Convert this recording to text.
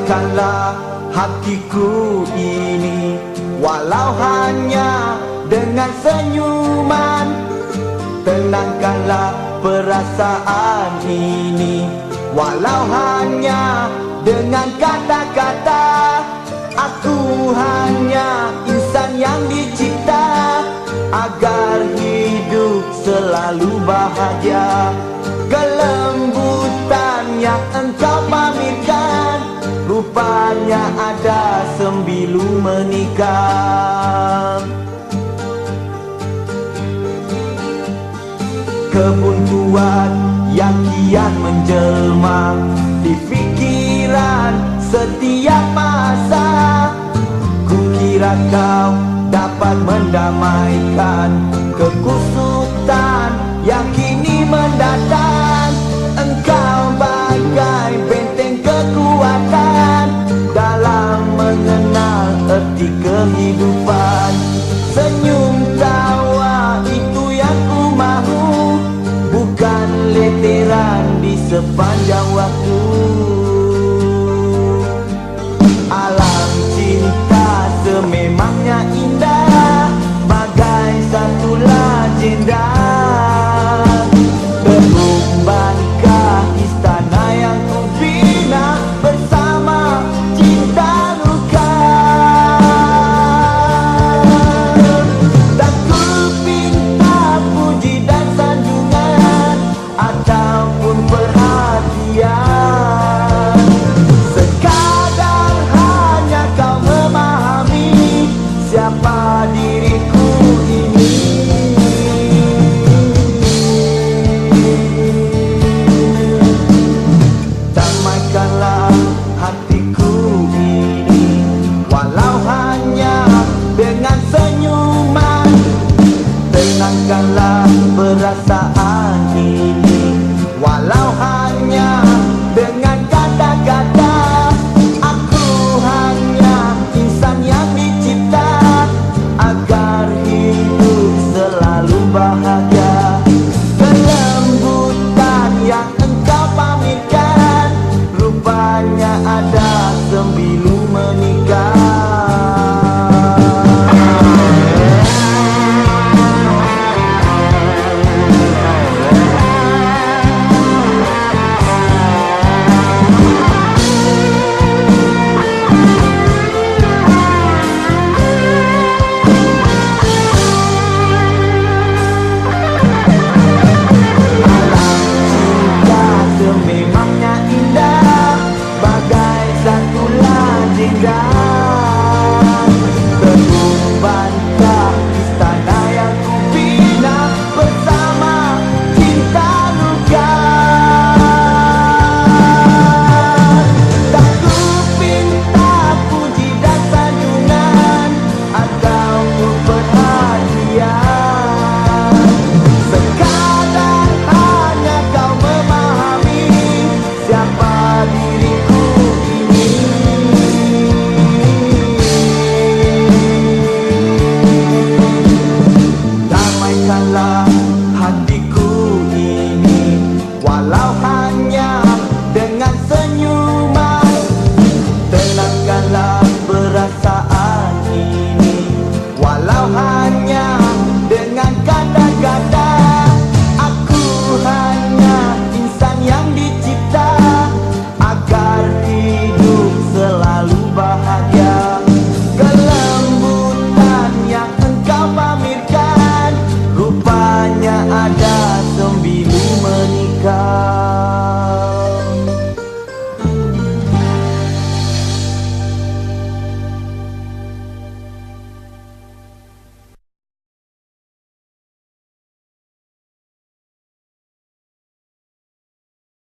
Damaikanlah hatiku ini, walau hanya dengan senyuman. Tenangkanlah perasaan ini, walau hanya dengan kata-kata. Aku hanya insan yang dicipta agar hidup selalu bahagia. Kelembutan yang engkau pamerkan rupanya ada sembilu menikah. Kebuntuan yang kian menjelma di pikiran setiap masa. Kukira kau dapat mendamaikan kekusutan yang kini mendatang. Engkau bagai benteng kekuatan dalam mengenal erti kehidupan. Senyum tawa itu yang ku mahu, bukan leteran di sepanjang waktu. Alam cinta sememangnya indah, bagai satu legenda. Terubankah istana yang ku bina bersama cinta luka. Tak ku pinta puji dan sanjungan ataupun perhatian. Sekadar hanya kau memahami siapa diriku ini. Damaikanlah hatiku ini, walau hanya dengan senyuman. Tenangkanlah perasaan ini, walau hanya dengan kata-kata. Aku hanya insan yang dicipta agar hidup selalu bahagia. Kelembutan yang engkau pamerkan rupanya ada sembilu menikah. Sememangnya indah, bagai satu legenda. Terubankah istana yang ku bina bersama cinta luka. Tak ku pinta puji dan sanjungan ataupun perhatian. Sekadar hanya kau memahami siapa diriku ini. Damaikanlah